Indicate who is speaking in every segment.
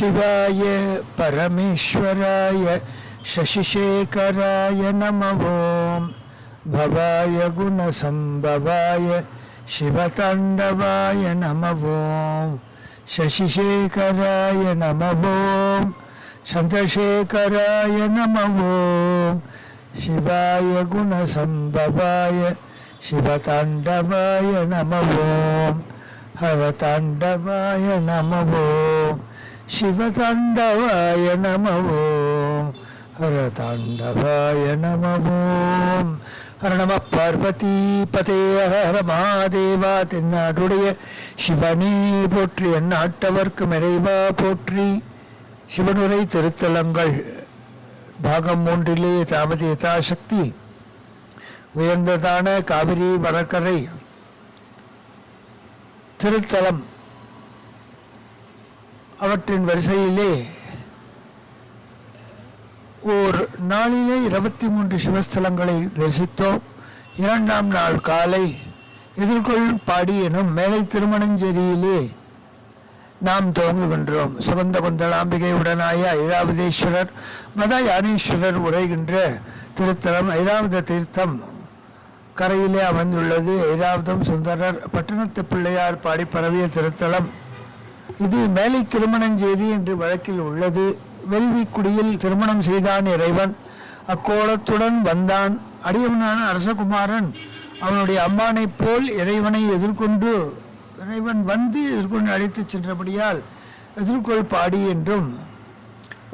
Speaker 1: शिवाय परमेश्वराय शशिशेखराय नमः ओं भवाय गुणसंभवाय शिवतांडवाय नमः ओं शशिशेखराय नमः ओं चंद्रशेखराय नमः ओं शिवाय गुणसंभवाय शिवतांडवाय नमः ओं हरतांडवाय नमः ओं शिवतांडवाय नमः ओं हरतांडवाय नमः ओं हर नमः பார்வதி பதே ஹர மகாதேவா. தென்னாடுடைய சிவனே போற்றி, எந்நாட்டவர்க்கு இறைவா போற்றி. சிவனுரை திருத்தலங்கள் பாகம் 3 தாமதி யதாசக்தி உயர்ந்ததான காவிரி வடகரை திருத்தலம், அவற்றின் வரிசையிலே ஓர் நாளிலே 23 சிவஸ்தலங்களை தரிசித்தோம். 2ஆம் நாள் காலை எதிர்கொள் பாடி எனும் மேலை திருமணஞ்சேரியிலே நாம் துவங்குகின்றோம். சுகந்த குந்தளாம்பிகை உடனாய ஐராவதேஸ்வரர் மத யானேஸ்வரர் உரைகின்ற திருத்தலம் ஐராவத தீர்த்தம் கரையிலே அமர்ந்துள்ளது. ஐராவதம் சுந்தரர் பட்டணத்து பிள்ளையார் பாடி பரவிய திருத்தலம் இது. மேலை திருமணஞ்சேரி என்று வழக்கில் உள்ளது. வெள்விக்குடியில் திருமணம் செய்தான் இறைவன். அக்கோலத்துடன் வந்தான். அடியவனான அரசகுமாரன் அவனுடைய அம்மானைப் போல் இறைவனை எதிர்கொண்டு இறைவன் வந்து எதிர்கொண்டு அழைத்துச் சென்றபடியால் எதிர்கொள் பாடி என்றும்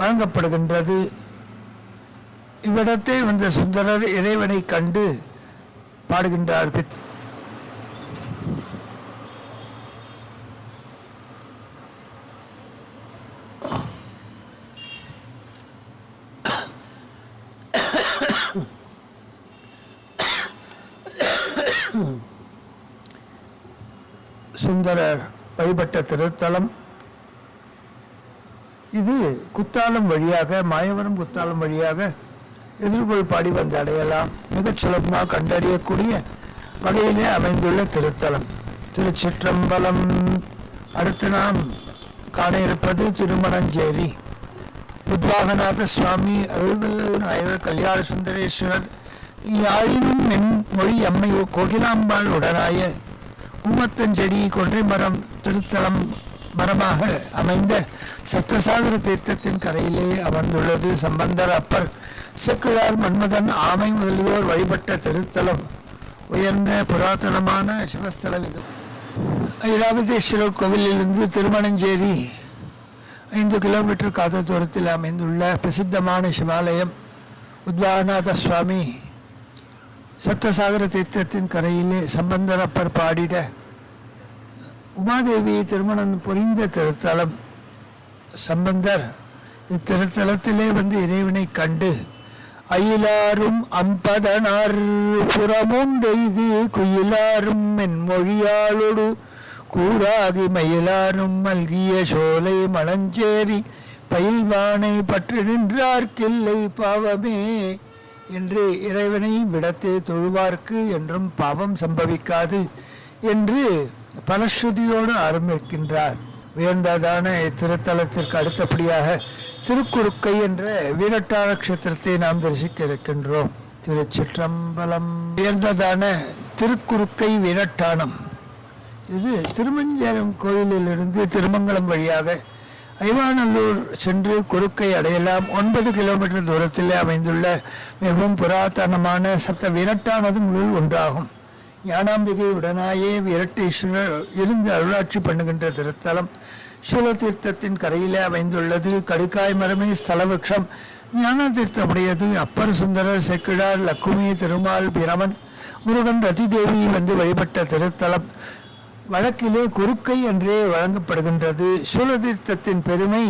Speaker 1: வழங்கப்படுகின்றது. இவ்விடத்தை வந்த சுந்தரர் இறைவனை கண்டு பாடுகின்றார். சுந்தரர் வழிபட்ட திருத்தலம் இது. குத்தாலம் வழியாக, மாயவரம் குத்தாலம் வழியாக எதிர்கொள் பாடி வந்து அடையலாம். மிகச் சுலபமாக கண்டறியக்கூடிய வகையிலே அமைந்துள்ள திருத்தலம் திருச்சிற்றம்பலம். அடுத்து நாம் காண இருப்பது திருமணஞ்சேரி. உத்வாகநாத சுவாமி அருள்வல் நாயர் கல்யாண சுந்தரேஸ்வரர் யாழினும் மென் மொழி அம்மை கோகிலாம்பாள் உடனாய ஊமத்தஞ்செடி கொன்றை மரம் திருத்தலம் மரமாக அமைந்த சப்தசாகர தீர்த்தத்தின் கரையிலே அமர்ந்துள்ளது. சம்பந்தர், அப்பர், செக்கிழார், மன்மதன், ஆமை முதலியோர் வழிபட்ட திருத்தலம். உயர்ந்த புராதனமான சிவஸ்தலம் இது. ஐராவதேஸ்வரர் கோவிலிலிருந்து திருமணஞ்சேரி 5 கிலோமீட்டர் காத தூரத்தில் அமைந்துள்ள பிரசித்தமான சிவாலயம். உத்வாகநாத சுவாமி சப்தசாகர தீர்த்தத்தின் கரையிலே சம்பந்தர், அப்பர் பாடிட உமாதேவி திருமணம் புரிந்த திருத்தலம். சம்பந்தர் இத்திருத்தலத்திலே வந்து இறைவனை கண்டு அயிலாரும் அம்பதனார் புறமுண்டெய்து குயிலாரும் மென்மொழியாளொடு கூறாகி மயிலாரும் மல்கிய சோலை மணஞ்சேரி பயில்வானை பற்று நின்றார்க்கில்லை பாவமே என்று இறைவனை விடத்தே தொழுவார்க்கு என்றும் பாவம் சம்பவிக்காது என்று பலஸ்ருதியோடு ஆரம்பிக்கின்றார். உயர்ந்ததான இத்திருத்தலத்திற்கு அடுத்தபடியாக திருக்குறுக்கை என்ற வீரட்டான நட்சத்திரத்தை நாம் தரிசிக்க இருக்கின்றோம். திருச்சிற்றம்பலம். உயர்ந்ததான திருக்குறுக்கை வீரட்டானம் இது திருமஞ்சேரம் கோயிலிலிருந்து திருமங்கலம் வழியாக ஐவாநல்லூர் சென்று குறுக்கை அடையலாம். 9 கிலோமீட்டர் தூரத்தில் அமைந்துள்ள மிகவும் புராதனமான சப்த வீரட்டானதுங்களில் ஒன்றாகும். ஞானாம்பிகை உடனாயே வீரட்டேஸ்வரர் இருந்து அருளாட்சி பண்ணுகின்ற திருத்தலம் சூலதீர்த்தத்தின் கரையிலே அமைந்துள்ளது. கடுக்காய் மரமே ஸ்தலவிருஷம். ஞான தீர்த்தமுடையது. அப்பர், சுந்தரர், செக்கிழார், லக்குமி, திருமால், பிரமன், முருகன், ரதிதேவி வந்து வழிபட்ட திருத்தலம். வழக்கிலே குறுக்கை என்றே வழங்கப்படுகின்றது. சூலதீர்த்தத்தின் பெருமை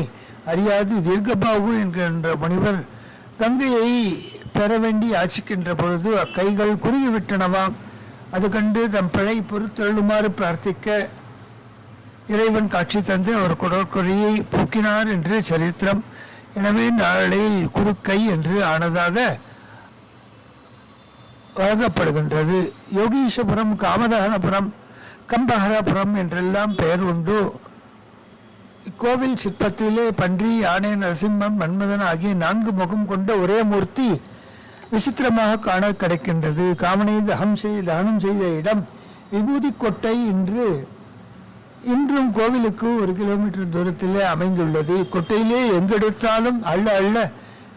Speaker 1: அறியாது தீர்க்கபாகு என்கின்ற முனிவர் கங்கையை பெற வேண்டி யாச்சிக்கின்ற பொழுது அக்கைகள் குறுகிவிட்டனவாம். அது கண்டு தம் பிழை பொறுத்தருளுமாறு பிரார்த்திக்க இறைவன் காட்சி தந்து அவர் குடற்கொடியை போக்கினார் என்று சரித்திரம். எனவே நாளையில் குறுக்கை என்று ஆனதாக வழங்கப்படுகின்றது. யோகீசபுரம், காமதகனபுரம், கம்பஹரபுரம் என்றெல்லாம் பெயர் உண்டு. இக்கோவில் சிற்பத்திலே பன்றி, யானை, நரசிம்மன், மன்மதன் ஆகிய 4 முகம் கொண்ட ஒரே மூர்த்தி விசித்திரமாக காண கிடைக்கின்றது. காமனை தானம் செய்த இடம் விபூதி கொட்டை இன்றும் கோவிலுக்கு 1 கிலோமீட்டர் தூரத்திலே அமைந்துள்ளது. கொட்டையிலே எங்கெடுத்தாலும் அள்ள அள்ள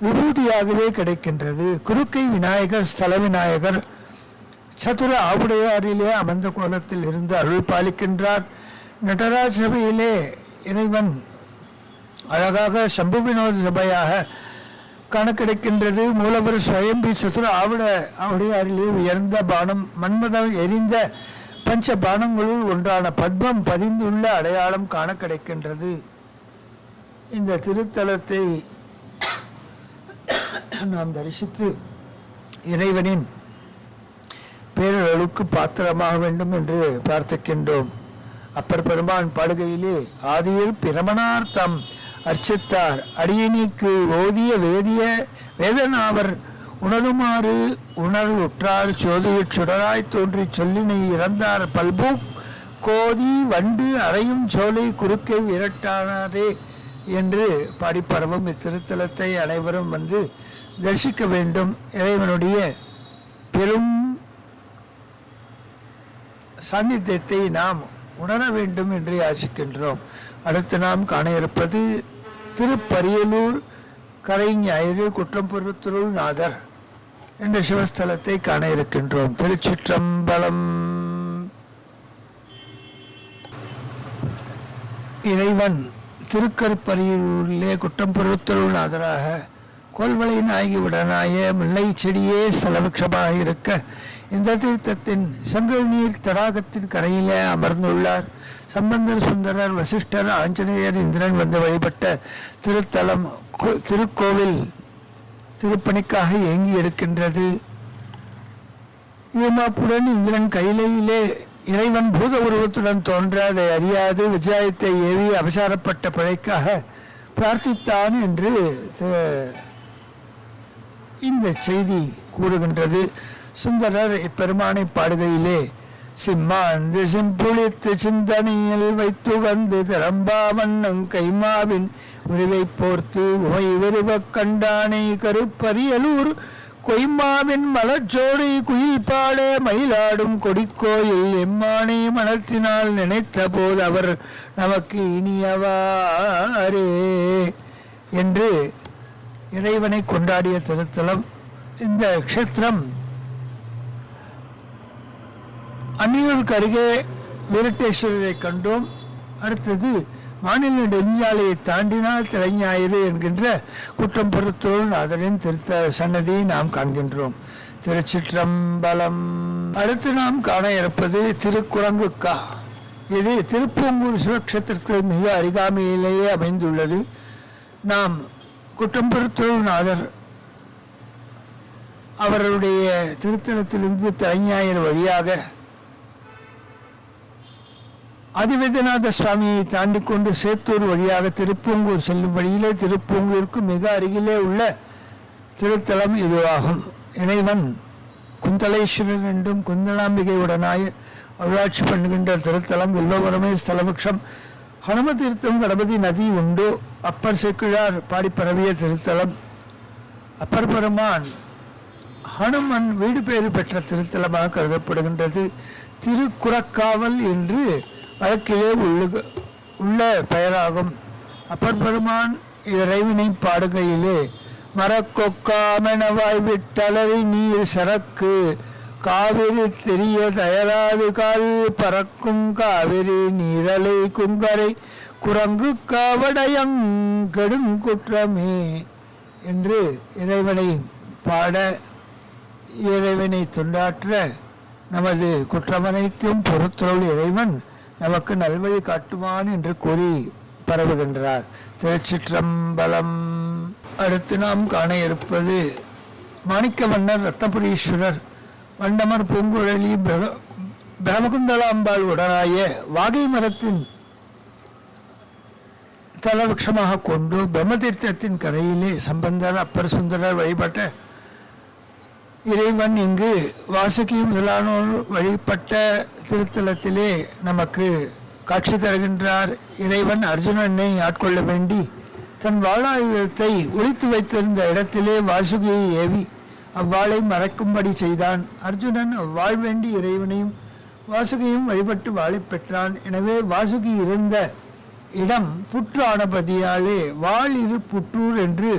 Speaker 1: விபூதியாகவே கிடைக்கின்றது. குறுக்கை விநாயகர், ஸ்தல விநாயகர் சதுர ஆவுடையாரிலே அமர்ந்த கோலத்தில் இருந்து அருள் பாலிக்கின்றார். நடராஜ சபையிலே இறைவன் அழகாக சம்பு வினோத சபையாக காண கிடைக்கின்றது. மூலவர் சுயம்பி சதுர ஆவுடையாரிலே உயர்ந்த பானம், மன்மதம் எரிந்த பஞ்ச பானங்களுள் ஒன்றான பத்மம் பதிந்துள்ள அடையாளம் காண கிடைக்கின்றது. இந்த திருத்தலத்தை நாம் தரிசித்து இறைவனின் பேரருளுக்கு பாத்திரமாக வேண்டும் என்று பிரார்த்திக்கின்றோம். அப்பர் பெருமான் பாடுகையிலே ஆதியில் பிரமணார்த்தம் அர்ச்சித்தார் அடியணிக்கு ஓதிய வேதனாவர் உணருமாறு உணர்வு உற்றார் சோதியிற் சுடராய் தோன்றி சொல்லினை இறந்தார் பல்பூ கோதி வண்டு அறையும் சோலை குறுக்கை விரட்டானரே என்று பாடிப்பரவும் இத்திருத்தலத்தை அனைவரும் வந்து தரிசிக்க வேண்டும். இறைவனுடைய பெரும் சாநித்தியத்தை நாம் உணர வேண்டும் என்று யாசிக்கின்றோம். அடுத்து நாம் காண இருப்பது திருப்பரியலூர் கரை ஞாயிறு குற்றம்புறத்துருள் நாதர் என்ற சிவஸ்தலத்தை காண இருக்கின்றோம். திருச்சிற்றம்பலம். இறைவன் திருக்கருப்பரியலூரிலே குற்றம்புறத்துருள் நாதராக கோல்வளை நாயகி உடனாய முல்லை செடியே ஸ்தலவிருட்சமாக இருக்க இந்த தீர்த்தத்தின் சங்கல் நீர் தடாகத்தின் கரையிலே அமர்ந்துள்ளார். சம்பந்தர், சுந்தரர், வசிஷ்டர், ஆஞ்சநேயர், இந்திரன் வந்து வழிபட்ட திருத்தலம் திருக்கோவில் திருப்பணிக்காக இயங்கி இருக்கின்றது. யூமாப்புடன் இந்திரன் கையிலே இறைவன் பூத உருவத்துடன் தோன்ற அதை அறியாது விஜயத்தை ஏவி அபசாரப்பட்ட பிழைக்காக பிரார்த்தித்தான் என்று இந்த செய்தி கூறுகின்றது. சுந்தரர் இப்பெருமானை பாடுகையிலே சிம்மாந்து சிம்புளித்து சிந்தனையில் வைத்துகந்து திறம்பாவண்ணங் கைமாவின் உருவை போர்த்து உமை விருவக் கண்டானை கருப்பரியலூர் கொய்மாவின் மலச்சோடி குயில் பாட மயிலாடும் கொடிக்கோயில் எம்மானை மனத்தினால் நினைத்த போது அவர் நமக்கு இனியவாரே என்று இறைவனை கொண்டாடிய திருத்தலம். இந்த க்ஷேத்திரம் அன்னியூருக்கு அருகே வீரட்டேஸ்வரரை கண்டோம். அடுத்தது மாநில நெஞ்சாலையை தாண்டினால் திரைஞாயிறு என்கின்ற குற்றம்புறத்துருள் நாதரின் சன்னதியை நாம் காண்கின்றோம். திருச்சிற்றம்பலம். அடுத்து நாம் காண இருப்பது திருக்குரங்குக்கா. இது திருப்பூங்கூர் சிவக்ஷேத்திரத்துக்கு மிக அருகாமையிலேயே அமைந்துள்ளது. நாம் குற்றம்புறத்துருள் நாதர் அவருடைய திருத்தலத்திலிருந்து திரைஞாயிறு வழியாக அதிவேதநாத சுவாமியை தாண்டி கொண்டு சேத்தூர் வழியாக திருப்பூங்கூர் செல்லும் வழியிலே திருப்பூங்கூருக்கு மிக அருகிலே உள்ள திருத்தலம் இதுவாகும். இறைவன் குந்தலேஸ்வரன் என்றும் குந்தலாம்பிகையுடனாய் அருளாட்சி பண்ணுகின்ற திருத்தலம். வில்வபுரமே ஸ்தலவிருட்சம். ஹனும தீர்த்தம் கணபதி நதி உண்டு. அப்பர் சேக்கிழார் பாடி பரவிய திருத்தலம். அப்பர் பெருமான் ஹனுமன் வீடு பேறு பெற்ற திருத்தலமாக கருதப்படுகின்றது. திருக்குறக்காவல் என்று வழக்கிலே உள்ள பெயராகும். அப்பர் பெருமான் இறைவனை பாடுகையிலே மரக்கொக்காமெனவாய் விட்டலறி நீர் சரக்கு காவிரி தெரிய தயராது கால் பறக்கும் காவிரி நீரலை குங்கரை குரங்கு காவடையங்கெடுங்குற்றமே என்று இறைவனை பாட இறைவனை தொண்டாற்ற நமது குற்றமனைத்தும் பொறுத்தருள் இறைவன் நமக்கு நல்வழி காட்டுவான் என்று கூறி பரவுகின்றார். திருச்சிற்றம்பலம். அடுத்து நாம் காண இருப்பது மாணிக்கவண்ணர் ரத்னபுரீஸ்வரர் வண்டமர் பூங்குழலி பிரமகுந்தலாம்பாள் உடனாய வாகை மரத்தின் தலவிருட்சமாக கொண்டு பிரம்மதீர்த்தத்தின் கரையிலே சம்பந்தர், அப்பர், சுந்தரர் வழிபட்ட இறைவன் இங்கு வாசுகி முதலானோர் வழிபட்ட திருத்தலத்திலே நமக்கு காட்சி தருகின்றார். இறைவன் அர்ஜுனனை ஆட்கொள்ள வேண்டி தன் வாளாயுதத்தை ஒளித்து வைத்திருந்த இடத்திலே வாசுகியை ஏவி அவ்வாளை மறைக்கும்படி செய்தான். அர்ஜுனன் அவ்வாள் வேண்டி இறைவனையும் வாசுகியும் வழிபட்டு வாழை பெற்றான். எனவே வாசுகி இருந்த இடம் புற்றானபதியாலே வாழ் இரு புற்றூர் என்று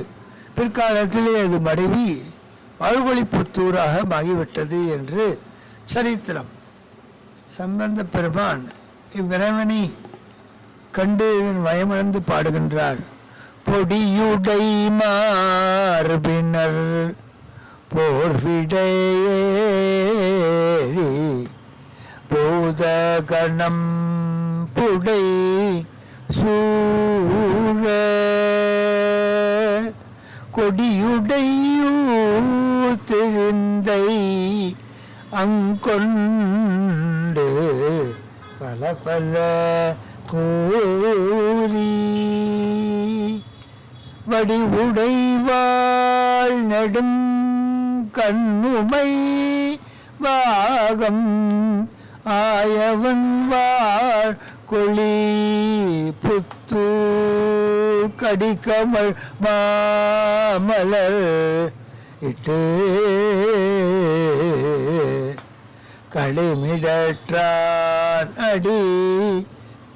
Speaker 1: பிற்காலத்திலே அது மடவி வாழ்கொழிப்புத்தூராக ஆகிவிட்டது என்று சரித்திரம். சம்பந்த பெருமான் இவ்விறைவனை கண்டு வயமிழந்து பாடுகின்றார். பொடியுடை மார்பினர் போர்விடையேறி பூதகணம் புடை சூழ கொடியுடையூர் திருந்தை அங்கொண்டு பல பல கூறி வடிவுடைவாள் நெடும் கண்ணுமை பாகம் ஆயவன் வாழ் கொளி புத்தூர் கடிக்கமல் மாமலர் இட்டு களிமிடற்றான் அடி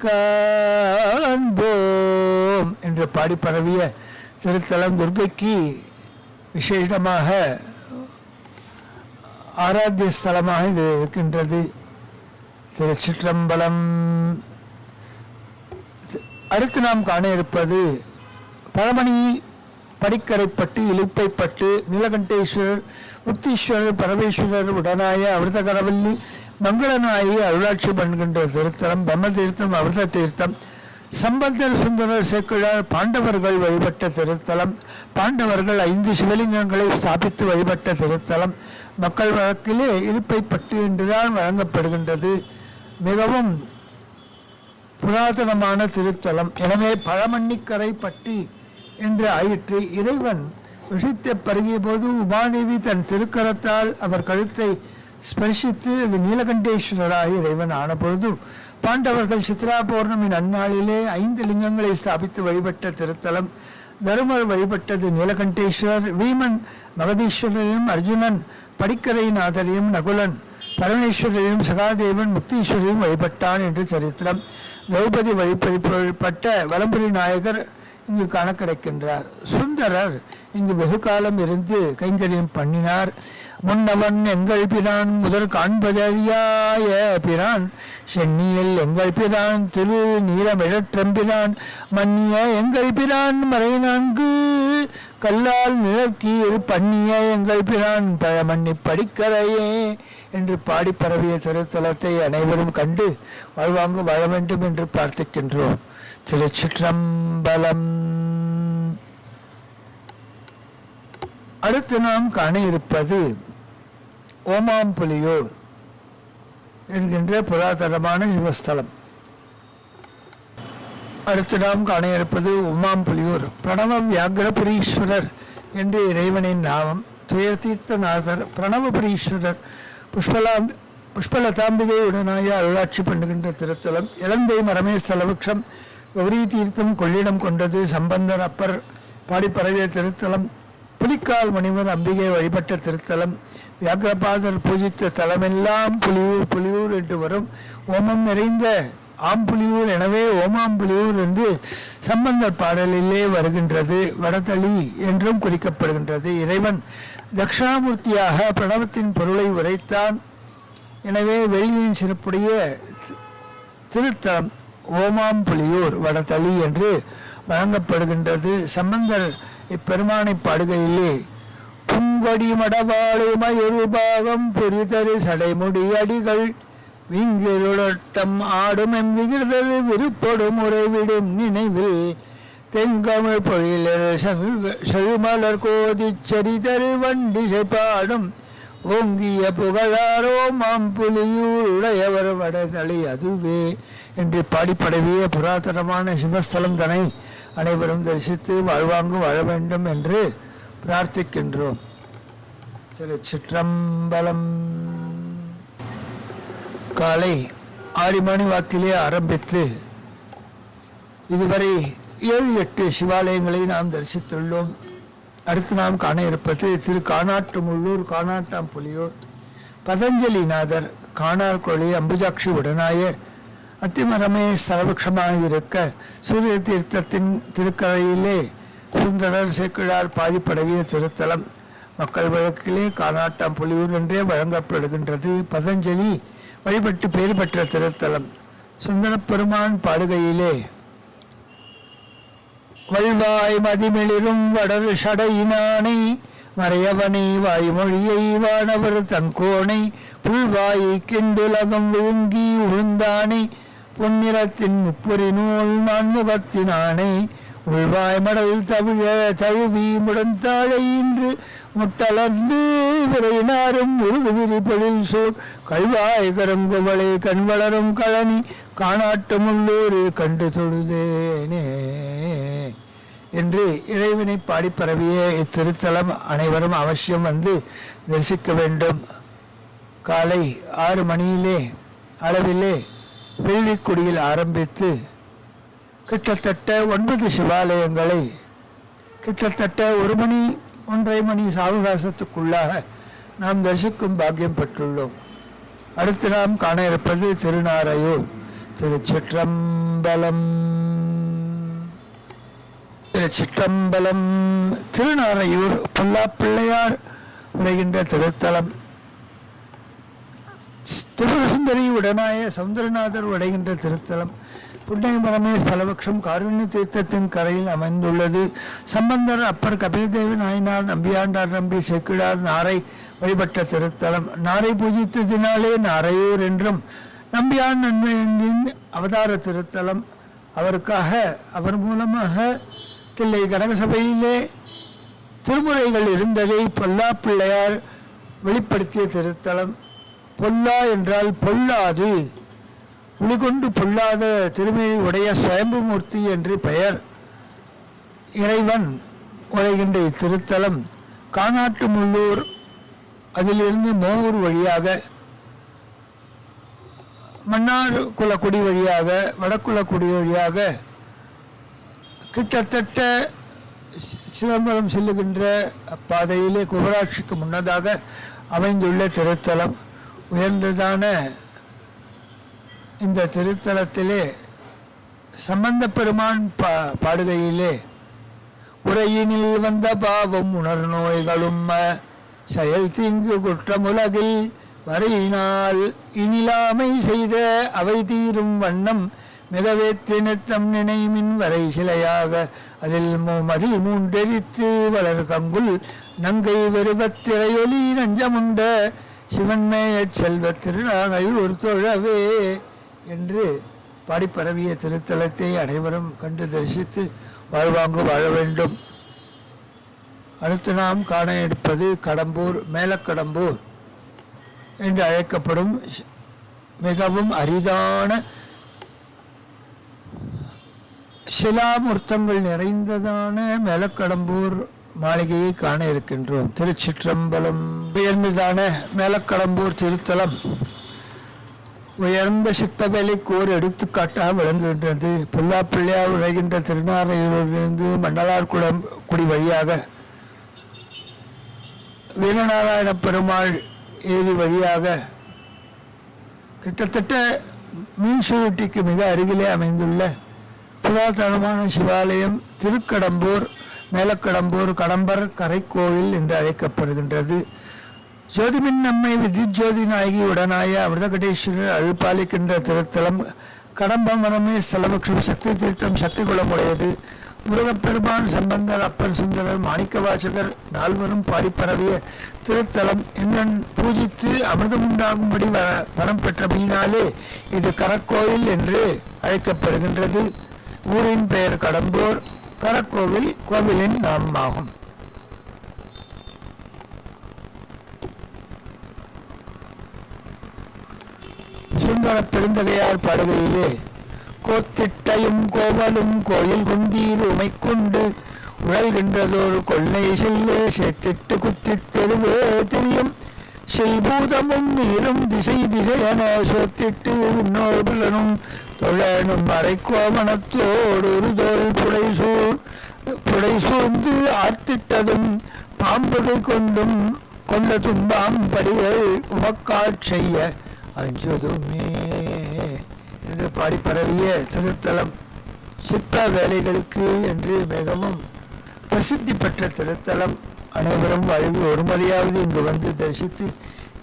Speaker 1: காண்போம் என்று பாடி பரவிய திருத்தலம் துர்க்கைக்கு விசேஷமாக ஆராத்திய ஸ்தலமாக இது இருக்கின்றது. திருச்சிற்றம்பலம். அடுத்து நாம் காண இருப்பது பழமணி படிக்கரைப்பட்டு இலுப்பைப்பட்டு நீலகண்டேஸ்வரர் முக்தீஸ்வரர் பரமேஸ்வரர் உடனாய அமிர்தகரவல்லி மங்களநாயகி அருளாட்சி பண்ணுகின்ற திருத்தலம். பிரம்ம தீர்த்தம் அமிர்த தீர்த்தம். சம்பந்தர் சுந்தரர் சேக்கிழார் பாண்டவர்கள் வழிபட்ட திருத்தலம். பாண்டவர்கள் 5 சிவலிங்கங்களை ஸ்தாபித்து வழிபட்ட திருத்தலம். மக்கள் வழக்கிலே இலுப்பைப்பட்டு என்றுதான் வழங்கப்படுகின்றது. மிகவும் புராதனமான திருத்தலம். எனவே பழமண்ணிக்கரை பட்டி என்று ஆயிற்று. இறைவன் விஷத்தை பருகிய போது உமாதேவி தன் திருக்கரத்தால் அவர் கழுத்தை ஸ்பர்சித்து அது நீலகண்டேஸ்வரராக இறைவன் ஆன பொழுது பாண்டவர்கள் சித்ரா பௌர்ணமி நன்னாளிலே 5 லிங்கங்களை ஸ்தாபித்து வழிபட்ட திருத்தலம். தருமர் வழிபட்டது நீலகண்டேஸ்வரர். வீமன் மகதீஸ்வரரையும் அர்ஜுனன் படிக்கரைநாதரையும் நகுலன் பரமேஸ்வரரையும் சகாதேவன் முக்தீஸ்வரையும் வழிபட்டான் என்று சரித்திரம். திரௌபதி வழிபட்ட வலம்புரி நாயகர் இங்கு காண கிடைக்கின்றார். சுந்தரர் இங்கு வெகு காலம் இருந்து கைங்கரியம் பண்ணினார். முன்னவன் எங்கள் பிரான் முதற் காண்பதறியாய பிரான் சென்னியில் எங்கள் பிரான் திரு நீலமிழற்றம்பிரான் மன்னிய எங்கள் பிரான் மறை 4 கல்லால் நிழற்கீர் பண்ணிய எங்கள் பிரான் பழமண்ணி படிக்கரையே என்று பாடி பரவிய திருத்தலத்தை அனைவரும் கண்டு வாழ்வாங்கு வாழ வேண்டும் என்று பிரார்த்திக்கின்றோம். திருச்சிற்றம்பலம். அடுத்து நாம் காண இருப்பது ஓமாம்புலியூர் என்கின்ற புராதனமான சிவஸ்தலம். அடுத்து நாம் காண இருப்பது ஓமாம்புலியூர். பிரணவ வியாகரபுரீஸ்வரர் என்று இறைவனின் நாமம். துயர்தீர்த்தநாதர் பிரணவபுரீஸ்வரர் புஷ்பலதாம்பிகை உடனாய அருளாட்சி பண்ணுகின்ற திருத்தலம். இலந்தை மரமே ஸ்தலவிருட்சம். கௌரி தீர்த்தம் கொள்ளிடம் கொண்டது. சம்பந்தர் அப்பர் பாடி பரவிய திருத்தலம். புலிக்கால் முனிவர் அம்பிகை வழிபட்ட திருத்தலம். வியாகரபாதர் பூஜித்த தலமெல்லாம் புலியூர் புலியூர் என்று வரும். ஓமம் நிறைந்த ஆம்புலியூர் எனவே ஓமாம்புலியூர் என்று சம்பந்தர் பாடலிலே வருகின்றது. வடதளி என்றும் குறிக்கப்படுகின்றது. இறைவன் தட்சிணாமூர்த்தியாக பிரணவத்தின் பொருளை உரைத்தான். எனவே வெள்ளியின் சிறப்புடைய திருத்தலம் ஓமாம்புலியூர் வடதளி என்று வழங்கப்படுகின்றது. சம்பந்தர் இப்பெருமானை பாடுகையிலே புங்கொடி மடவாளு மயொரு பாகம் புரிதரு சடைமுடி அடிகள் விங்கிருளட்டம் ஆடும் எம்விகிர்தரு விருப்பொடும் உறைவிடும் நினைவில் தெங்கமிழ் பொழிலர் செழுமலர் கோதிச் சரிதரு வண்டிசை பாடும் ஓங்கிய புகழாரோ மாம்புலியூர் உடையவர் வடதளி அதுவே என்று பாடிப்படவிய புராதனமான சிவஸ்தலம் தனை அனைவரும் தரிசித்து வாழ்வாங்கு வாழ வேண்டும் என்று பிரார்த்திக்கின்றோம். திருச்சிற்றம்பலம். காலை 6 மணி வாக்கிலே ஆரம்பித்து இதுவரை 7-8 சிவாலயங்களை நாம் தரிசித்துள்ளோம். அடுத்து நாம் காண இருப்பது திரு காணாட்டுமுள்ளூர் காணாட்டாம்புலியூர் பதஞ்சலிநாதர் காணார்கொழி அம்புஜாட்சி உடனாய அத்திமரமே ஸ்தலபக்ஷமாக இருக்க சூரிய தீர்த்தத்தின் திருக்கரையிலே சுந்தரர் சேக்கிழார் பாதிப்படவிய திருத்தலம். மக்கள் வழக்கிலே காணாட்டாம்புலியூர் என்றே வழங்கப்படுகின்றது. பதஞ்சலி வழிபட்டு பேறு பெற்ற திருத்தலம். சுந்தரப் பெருமான் பாடுகையிலே வல்வாய் மதிமிளிரும் வடர் சடையினானை மறையவனை வாய்மொழியை வானவர் தங்கோனை புல்வாய் கிண்டுலகம் விழுங்கி உழுந்தானை பொன்னிறத்தின் முப்புரி நூல் நான்முகத்தினானை உள்வாய் மடல் தவிழ தழுவி முடந்தாழை இன்று முட்டலர்ந்து விரையினாரும் உழுது விரிப்பொழில் சூழ் கல்வாய் கரங்குவளை கண் வளரும் கழனி காணாட்டுமுள்ளூரில் கண்டு தொழுதேனே என்று இறைவனை பாடி பரவிய இத்திருத்தலம் அனைவரும் அவசியம் வந்து தரிசிக்க வேண்டும். காலை 6 மணியிலே அளவிலே வெள்ளிக்குடியில் ஆரம்பித்து கிட்டத்தட்ட 9 சிவாலயங்களை கிட்டத்தட்ட 1 மணி 1.5 மணி சாவகாசத்துக்குள்ளாக நாம் தரிசிக்கும் பாக்கியம் பெற்றுள்ளோம். அடுத்து நாம் காண இருப்பது திருநாரையூர். திருச்சிற்றம்பலம். திருச்சிற்றம்பலம். திருநாரையூர் பொல்லாப்பிள்ளையார் உரைகின்ற திருத்தலம். திருசுந்தரி உடனாய சௌந்தரநாதர் உடைகின்ற திருத்தலம். புண்ணியமரமே ஸ்தலபக்ஷம் காருண்ய தீர்த்தத்தின் கரையில் அமைந்துள்ளது. சம்பந்தர் அப்பர் கபிலதேவி நாயனார் நம்பியாண்டார் நம்பி சேக்கிழார் நாரை வழிபட்ட திருத்தலம். நாரை பூஜித்ததினாலே நாரையூர் என்றும் நம்பியான் நன்மையின் அவதார திருத்தலம். அவருக்காக அவர் மூலமாக தில்லை கனகசபையிலே திருமுறைகள் இருந்ததை பொல்லா பிள்ளையார் வெளிப்படுத்திய திருத்தலம். பொல்லா என்றால் பொல்லாது, உளிகொண்டு பொல்லாத திருமேனி உடைய சுயம்புமூர்த்தி என்று பெயர். இறைவன் உரைகின்ற இத்திருத்தலம் காணாட்டுமுள்ளூர், அதிலிருந்து மோவூர் வழியாக மன்னார் குலக்குடி வழியாக வடக்குலக்குடி வழியாக கிட்டத்தட்ட சிதம்பரம் செல்லுகின்ற பாதையிலே குமராட்சிக்கு முன்னதாக அமைந்துள்ள திருத்தலம். உயர்ந்ததான இந்த திருத்தலத்திலே சம்பந்த பெருமான் பாடுகையிலே உரையினில் வந்த பாவம் உணர் நோய்களும் செயல் தீங்கு குற்றமுலகில் வரையினால் இனிலாமை செய்த அவை தீரும் வண்ணம் மிகவே தினத்தம் நினைமின் வரை சிலையாக அதில் மதில் மூன்றெரித்து வளர் கங்குல் நங்கை வெறுவத்திரையொலி நஞ்சமுண்ட சிவன்மேய செல்வ திருநாகையூர் தொழவே என்று பாடிப்பரவிய திருத்தலத்தை அனைவரும் கண்டு தரிசித்து வாழ்வாங்கு வாழ வேண்டும். அடுத்து நாம் காண எடுப்பது கடம்பூர். மேலக்கடம்பூர் என்று அழைக்கப்படும் மிகவும் அரிதான சிலாமூர்த்தங்கள் நிறைந்ததான மேலக்கடம்பூர் மாளிகையை காண இருக்கின்றோம். திருச்சிற்றம்பலம். உயர்ந்ததான மேலக்கடம்பூர் திருத்தலம் உயர்ந்த சிற்பவேலைக்கு ஒரு எடுத்துக்காட்டாக விளங்குகின்றது. பொல்லாப்பிள்ளையார் உரைகின்ற திருநாரையூரிலிருந்து மண்டலார் குடி வழியாக வீரநாராயண பெருமாள் ஏரி வழியாக கிட்டத்தட்ட மீன்சுருட்டிக்கு மிக அருகிலே அமைந்துள்ள புராதனமான சிவாலயம் திருக்கடம்பூர். மேலக்கடம்பூர் கடம்பர் கரைக்கோவில் என்று அழைக்கப்படுகின்றது. ஜோதிமின் நம்மை வித்யுஜோதி நாயகி உடனாய அமிர்தகடேஸ்வரர் அழுப்பாலிக்கின்ற திருத்தலம். கடம்பமரமே ஸ்தலபக்ஷம் சக்தி தீர்த்தம் சக்தி குலமுடையது. முருகப்பெருமான் சம்பந்தர் அப்பர் சுந்தரர் மாணிக்கவாசகர் நால்வரும் பாடிப்பரவிய திருத்தலம். இந்திரன் பூஜித்து அமிர்தம் உண்டாகும்படி வரம் பெற்றமையினாலே இது கரக்கோவில் என்று அழைக்கப்படுகின்றது. ஊரின் பெயர் கடம்பூர், கரக்கோவில் கோவிலின் நாமமாகும். சுந்தர பெருந்தகையார் பாடுகையிலே கோத்திட்டையும் கோவலும் கோயில் கொண்டீர் உமைக்கொண்டு உழல்கின்றதோர் கொள்ளை செல்லே சேர்த்திட்டு குத்தி தெருவே தெரியும் செல்பூதமும் நீரும் திசை திசையென சொத்திட்டு விண்ணோர் பலனும் தொழனும் மறைக்கோமணத்தோடு ஒரு தோல் புடை சூழ்ந்து ஆர்த்திட்டதும் பாம்புகை கொண்ட தும்பாம் படிகள் உமக்காட் செய்ய அஞ்சுதுமே என்று பாடி பரவிய திருத்தலம் சிற்ப வேலைகளுக்கு என்று மிகவும் பிரசித்தி பெற்ற திருத்தலம். அனைவரும் வாழ்வு ஒரு முறையாவது இங்கு வந்து தரிசித்து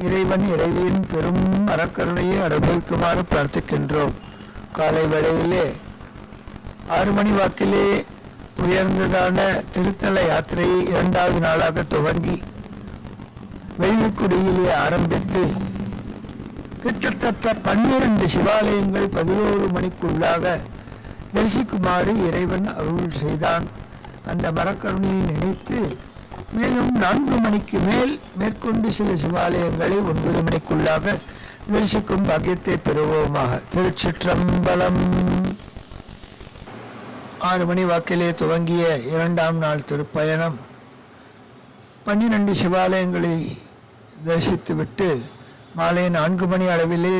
Speaker 1: இறைவன் இறைவியின் பெரும் அறக்கருணையை அனுபவிக்குமாறு பிரார்த்திக்கின்றோம். காலை வேளையிலே 6 மணி வாக்கிலே உயர்ந்ததான திருத்தல யாத்திரையை 2வது நாளாக துவங்கி வெள்ளிக்குடியிலே ஆரம்பித்து கிட்டத்தட்ட 12 சிவாலயங்கள் 11 மணிக்குள்ளாக தரிசிக்குமாறு இறைவன் அருள் செய்தான். அந்த மரக்கருணையை நினைத்து மேலும் 4 மணிக்கு மேல் மேற்கொண்டு சில சிவாலயங்களை 9 மணிக்குள்ளாக தரிசிக்கும் பாக்கியத்தை பெறுவோமாக. திருச்சிற்றம்பலம். 6 மணி வாக்கிலே துவங்கிய 2ஆம் நாள் திருப்பயணம் 12 சிவாலயங்களை தரிசித்துவிட்டு மாலை 4 மணி அளவிலே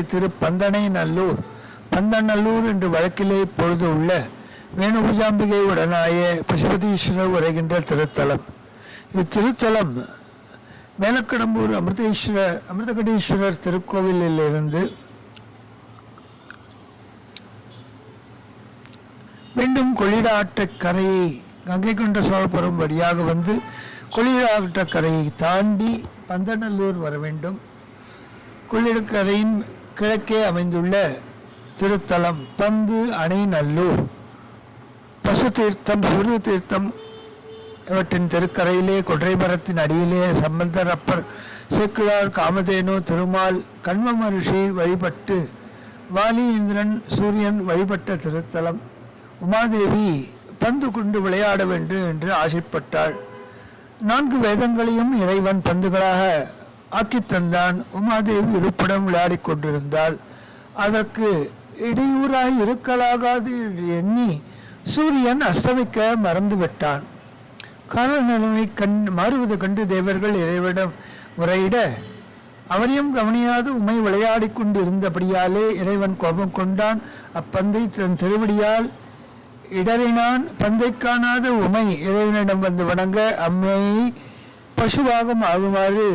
Speaker 1: பந்தநல்லூர் என்று வழக்கிலே இப்பொழுது உள்ள வேணுபூஜாம்பிகை உடனாய பசுபதீஸ்வரர் உரைகின்ற திருத்தலம். இத்திருத்தலம் மேலக்கடம்பூர் அமிர்தகடீஸ்வரர் திருக்கோவிலிருந்து மீண்டும் கொள்ளிடாற்றக்கரையை கங்கை கொண்ட சோழபுரம் வழியாக வந்து கொள்ளிடாற்றக்கரையை தாண்டி பந்தநல்லூர் வர வேண்டும். கொள்ளிடக்கரையின் கிழக்கே அமைந்துள்ள திருத்தலம் பந்து அணை நல்லூர். பசு தீர்த்தம், சூரிய தீர்த்தம் இவற்றின் திருக்கரையிலே கொன்றை மரத்தின் அடியிலே சம்பந்தர், அப்பர், சேக்கிழார், காமதேனு, திருமால், கண்வ மகர்ஷி வழிபட்டு வாலி, இந்திரன், சூரியன் வழிபட்ட திருத்தலம். உமாதேவி பந்து கொண்டு விளையாட வேண்டும் என்று ஆசைப்பட்டாள். 4 வேதங்களையும் இறைவன் பந்துகளாக ஆக்கித் தந்தான். உமாதேவி இருப்பிடம் விளையாடி கொண்டிருந்தாள். அதற்கு இடையூறாய் இருக்கலாகாது என்று எண்ணி சூரியன் அஸ்தமிக்க மறந்துவிட்டான். காலநிலைமை மாறுவது கண்டு தேவர்கள் இறைவனிடம் முறையிட அவரையும் கவனியாது உமை விளையாடி கொண்டு இருந்தபடியாலே இறைவன் கோபம் கொண்டான். அப்பந்தை தன் திருவடியால் இடறினான். பந்தை காணாத உமை இறைவனிடம் வந்து வணங்க அம்மையை பசுவாகம் ஆகுமாறு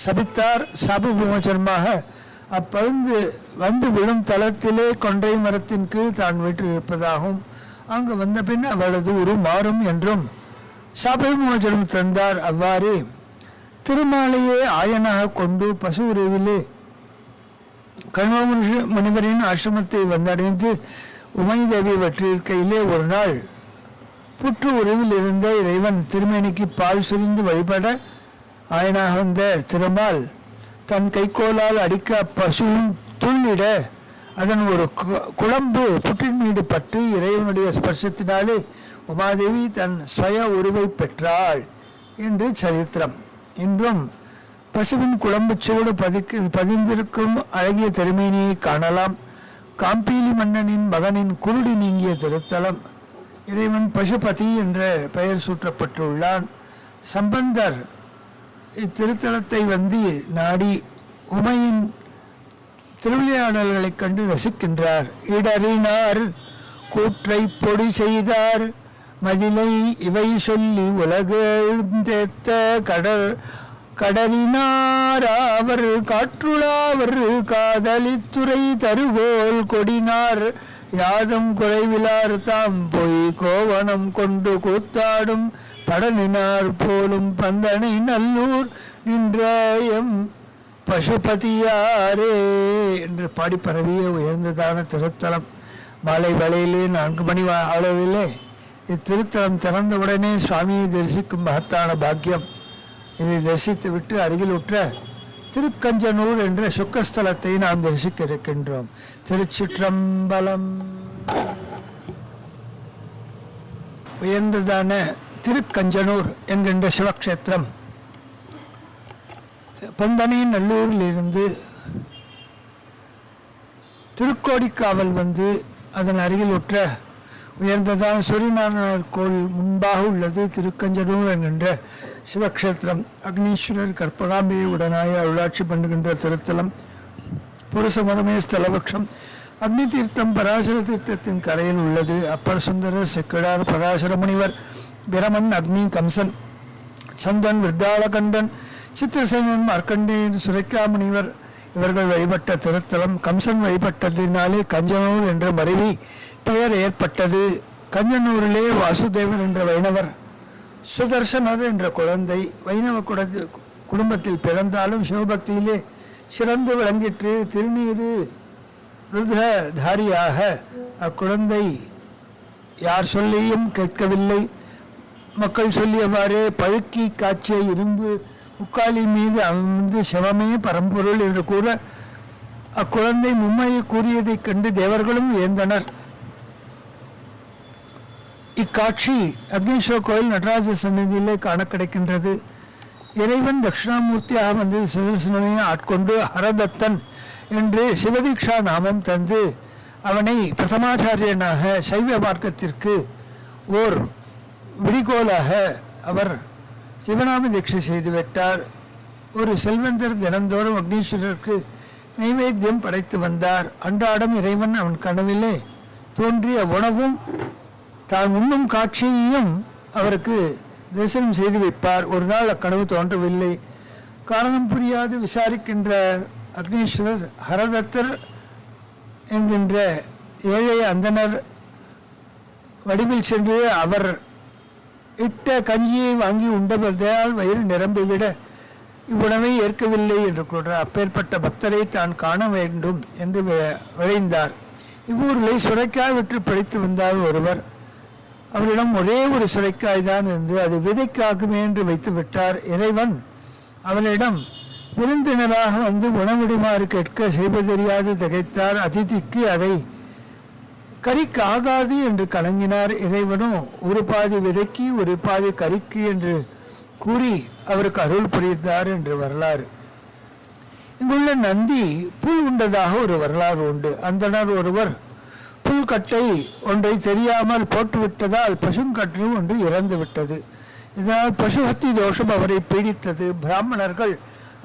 Speaker 1: சபித்தார். சாப விமோசனமாக அப்பருந்து வந்து விடும் தளத்திலே கொன்றை மரத்தின் கீழ் தான் வீற்றிருப்பதாகவும் அங்கு வந்த பின் அவளது உரு மாறும் என்றும் சாப விமோசனம் தந்தார். அவ்வாறு திருமாலையே ஆயனாக கொண்டு பசு உருவிலே கண்வ முனிவரின் ஆசிரமத்தை வந்தடைந்து உமைதேவி வற்றிருக்கையிலே ஒரு நாள் புற்று உருவில் இருந்த இறைவன் திருமேனிக்கு பால் சுரிந்து வழிபட ஆயனாக வந்த திருமால் தன் கைக்கோலால் அடிக்க பசுவும் துள்ளிட அதன் ஒரு குழம்பு புற்றின் மீது பட்டு இறைவனுடைய ஸ்பர்சத்தினாலே உமாதேவி தன் சுய உருவை பெற்றாள் என்று சரித்திரம். இன்றும் பசுவின் குழம்பு சூடு பதிந்திருக்கும் அழகிய திருமேனியை காணலாம். காம்பீலி மன்னனின் மகனின் குருடி நீங்கிய திருத்தலம். இறைவன் பசுபதி என்ற பெயர் சூட்டப்பட்டுள்ளான். சம்பந்தர் இத்திருத்தலத்தை வந்து நாடி உமையின் திருவிளையாடல்களைக் கண்டு ரசிக்கின்றார். இடறினார் கூற்றை பொடி செய்தார் மதிலை இவை சொல்லி உலகெழுந்தேத்த கடலினார் அவர் காற்றுளாவர் காதலித்துறை தருகோல் கொடினார் யாதும் குறைவிலார் தாம் போய் கோவணம் கொண்டு கூத்தாடும் படனினார் போலும் பந்தனை நல்லூர் நின்ற எம் பசுபதியாரே என்று பாடி பரவிய உயர்ந்ததான திருத்தலம். மாலை வேளையிலே 4 மணி அளவிலே இத்திருத்தலம் திறந்தவுடனே சுவாமியை தரிசிக்கும் மகத்தான பாக்கியம். இதை தரிசித்து விட்டு அருகில் உற்ற திருக்கஞ்சனூர் என்ற சுக்கஸ்தலத்தை நாம் தரிசிக்க இருக்கின்றோம். திருச்சிற்றம்பலம். உயர்ந்ததான திருக்கஞ்சனூர் என்கின்ற சிவக்ஷேத்திரம் பந்தனை நல்லூரில் இருந்து திருக்கோடிக்காவல் வந்து அதன் அருகில் உற்ற உயர்ந்ததான சூரியநாராயணர் கோவில் முன்பாக உள்ளது திருக்கஞ்சனூர் என்கின்ற சிவக்ஷேத்திரம். அக்னீஸ்வரர் கற்பகாம்பிகை உடனாய அருளாட்சி பண்ணுகின்ற திருத்தலம். புருஷமரமே ஸ்தலபக்ஷம். அக்னி தீர்த்தம் பராசர தீர்த்தத்தின் கரையில் உள்ளது. அப்பர் சுந்தரர், செக்கிழார், பராசர முனிவர், பிரமன், அக்னி, கம்சன், சந்தன், விருத்தாளகண்டன், சித்திரசேனன், மார்க்கண்டேயன், சுரைக்கா முனிவர் இவர்கள் வழிபட்ட திருத்தலம். கம்சன் வழிபட்டதினாலே கஞ்சனூர் என்ற மருவி பெயர் ஏற்பட்டது. கஞ்சனூரிலே வாசுதேவர் என்ற வைணவர், சுதர்சனர் என்ற குழந்தை வைணவ குடும்பத்தில் பிறந்தாலும் சிவபக்தியிலே சிறந்து விளங்கிற்று. திருநீரு ருத்ரதாரியாக அக்குழந்தை யார் சொல்லியும் கேட்கவில்லை. மக்கள் சொல்லியவாறே பழுக்கி காய்ச்சிய இரும்பு முக்காலி மீது அமர்ந்து சிவமே பரம்பொருள் என்று கூற அக்குழந்தை மும்மையை கூறியதைக் கண்டு தேவர்களும் வியந்தனர். இக்காட்சி அக்னீஸ்வர கோயில் நடராஜ சந்நிதியிலே காண கிடைக்கின்றது. இறைவன் தட்சிணாமூர்த்தியாக வந்து சுதர்சனனை ஆட்கொண்டு ஹரதத்தன் என்று சிவதீக்ஷா நாமம் தந்து அவனை பிரதமாச்சாரியனாக சைவ மார்க்கத்திற்கு ஓர் விடிகோலாக அவர் சிவநாம தீட்சை செய்துவிட்டார். ஒரு செல்வந்தர் தினந்தோறும் அக்னீஸ்வரருக்கு நைவேத்தியம் படைத்து வந்தார். அன்றாடம் இறைவன் அவன் கனவிலே தோன்றிய உணவும் தான் உண்ணும் காட்சியையும் அவருக்கு தரிசனம் செய்து வைப்பார். ஒரு நாள் அக்கனவு தோன்றவில்லை. காரணம் புரியாது விசாரிக்கின்ற அக்னீஸ்வரர் ஹரதத்தர் என்கின்ற ஏழை அந்தனர் வடிவில் சென்று அவர் இட்ட கஞ்சியை வாங்கி உண்டதால் வயிறு நிரம்பிவிட இவ்வுணவை ஏற்கவில்லை என்று கூறார். அப்பேற்பட்ட பக்தரை தான் காண வேண்டும் என்று விளைந்தார். இவ்வூரிலே சுரைக்காய் விற்று படித்து வந்தார் ஒருவர். அவரிடம் ஒரே ஒரு சுரைக்காய் தான் இருந்து அது விதைக்காகுமே என்று வைத்து விட்டார். இறைவன் அவனிடம் விருந்தினராக வந்து உணவிடுமாறு கேட்க செய்வதறியாது திகைத்தார். அதிதிக்கு அதை கறிக்கு ஆகாது என்று கலங்கினார். இறைவனோ ஒரு பாதி விதைக்கு ஒரு பாதி கறிக்கு என்று கூறி அவருக்கு அருள் புரிந்தார் என்று வரலாறு. இங்குள்ள நந்தி புல் உண்டதாக ஒரு வரலாறு உண்டு. அந்தனர் ஒருவர் புல்கட்டை ஒன்றை தெரியாமல் போட்டுவிட்டதால் பசுங்கன்று ஒன்று இறந்து விட்டது. இதனால் பசுஹத்தி தோஷம் அவரை பீடித்தது. பிராமணர்கள்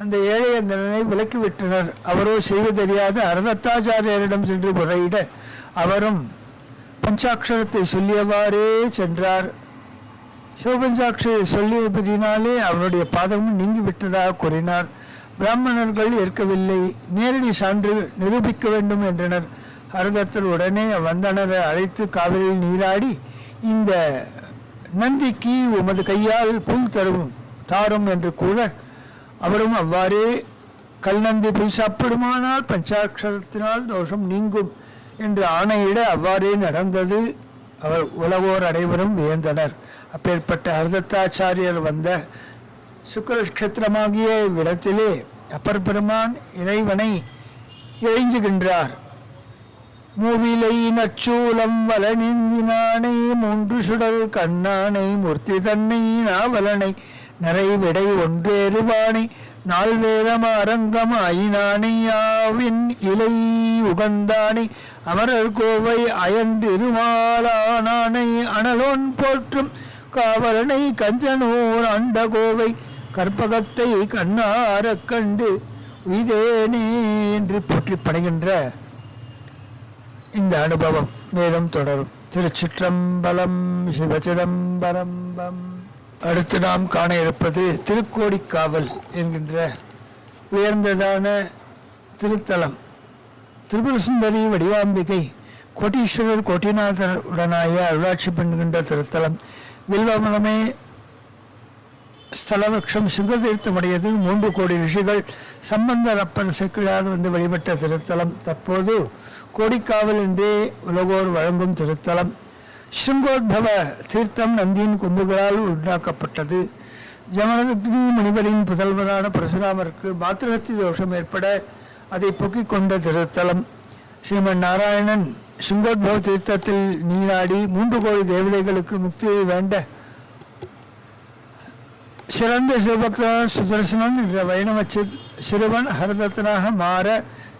Speaker 1: அந்த ஏழை அந்தனரை விலக்கிவிட்டனர். அவரோ செய்வதறியாத ஹரதத்தாச்சாரியரிடம் சென்று முறையிட அவரும் பஞ்சாட்சரத்தை சொல்லியவாறே சென்றார். சிவபஞ்சாட்சரை சொல்லியபதினாலே அவருடைய பாதமும் நீங்கிவிட்டதாக கூறினார். பிராமணர்கள் ஏற்கவில்லை. நேரடி சான்று நிரூபிக்க வேண்டும் என்றனர். ஹரதத்தர் உடனே வந்தனரை அழைத்து காவிரியில் நீராடி இந்த நந்திக்கு உமது கையால் புல் தாரும் என்று கூற அவரும் அவ்வாறே கல் நந்தி புல் சாப்பிடுமானால் பஞ்சாட்சரத்தினால் தோஷம் நீங்கும் என்று ஆணையிட அவ்வாறே நடந்தது. அவர் உலகோர் அனைவரும் வியந்தனர். அப்பேற்பட்ட ஹரதத்தாச்சாரியர் வந்த சுக்கரக்ஷேத்திரமாகிய இவ்விடத்திலே அப்பர் பெருமான் இறைவனை இறைஞ்சுகின்றார். மூவிலை நச்சூலம் வலனிந்தினானை மூன்று சுடர் கண்ணானை மூர்த்தி தன்னை நாவலனை நிறைவிடை ஒன்றேறுவானை நால்வேதம் அரங்கமாயினானை யாவின் இலை உகந்தானை அமரர் கோவை அயன்றிருமாலானானை அனலோன் போற்றும் காவலனை கஞ்சனூர் அண்ட கோவை கற்பகத்தை கண்ணாரக் கண்டு உய்தேனே என்று போற்றி படைகின்ற இந்த அனுபவம் வேதம் தொடரும். திருச்சிற்றம்பலம். சிவசிதம்பரம். அடுத்து நாம் காண இருப்பது திருக்கோடிக்காவல் என்கின்ற உயர்ந்ததான திருத்தலம். திரிபுர சுந்தரி வடிவாம்பிகை கோட்டீஸ்வரர் கோட்டிநாதர் உடனாய அருளாட்சி பண்ணுகின்ற திருத்தலம். வில்வமலமே ஸ்தலவக்ஷம் சுங்கதீர்த்தமுடையது. 3 கோடி ரிஷிகள் சம்பந்தர் அப்பன் செக்கிழார் வந்து வழிபட்ட திருத்தலம். தற்போது கோடிக்காவல் என்றே உலகோர் வழங்கும் திருத்தலம். ஸ்ருங்கோத்பவ தீர்த்தம் நந்தியின் கொம்புகளால் உண்டாக்கப்பட்டது. ஜமதக்னி முனிவரின் புதல்வரான பரசுராமருக்கு மாத்திரத்தி தோஷம் ஏற்பட அதை போக்கிக் கொண்ட திருத்தலம். ஸ்ரீமன் நாராயணன் ஸ்ருங்கோத்பவ தீர்த்தத்தில் நீராடி 3 கோடி தேவதைகளுக்கு முக்தியை வேண்ட சிறந்த சிவபக்தரான சுதர்சனன் என்ற வைணவ சிறுவன் ஹரதத்தனாக மாற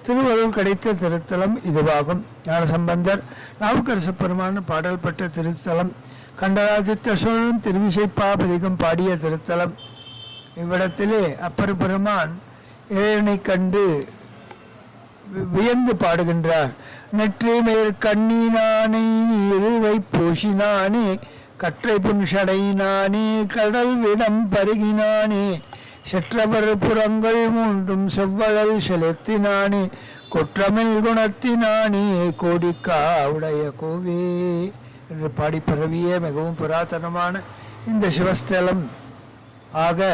Speaker 1: திருவருள் கிடைத்த திருத்தலம் இதுவாகும். ஞானசம்பந்தர் நாவுக்கரசு பெருமான் பாடல் பெற்ற திருத்தலம். கண்டராதித்த சோழன் திருவிசைப்பாபதிகம் பாடிய திருத்தலம். இவ்விடத்திலே அப்பர் பெருமான் இறைவனை கண்டு வியந்து பாடுகின்றார். நெற்றி மேற் கண்ணினானே இருவை பூசினானே கற்றை புன்சடையினானே கடல் விடம் பருகினானே செற்றவர் புறங்கள் மூன்றும் செவ்வழல் செலுத்தினானே குற்றமில் குணத்தினானே கோடிக்கா உடைய கோவே என்று பாடி பரவிய மிகவும் புராதனமான இந்த சிவஸ்தலம் ஆக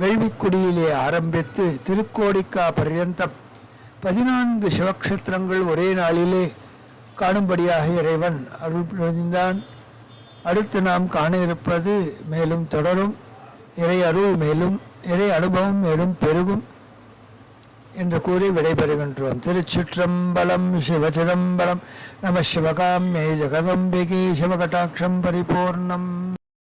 Speaker 1: வேள்விக்குடியிலே ஆரம்பித்து திருக்கோடிக்கா பர்யந்தம் 14 சிவக்ஷேத்திரங்கள் ஒரே நாளிலே காணும்படியாக இறைவன் அருள் புரிந்தான். அடுத்து நாம் காண இருப்பது மேலும் தொடரும். இறை அருள் மேலும் இறை அனுபவம் மேலும் பெருகும் என்று கூறி விடைபெறுகின்றோம். திருச்சிற்றம்பலம். சிவசிதம்பரம். நம சிவகாமே ஜெகதம்பிகே. சிவகடாட்சம் பரிபூர்ணம்.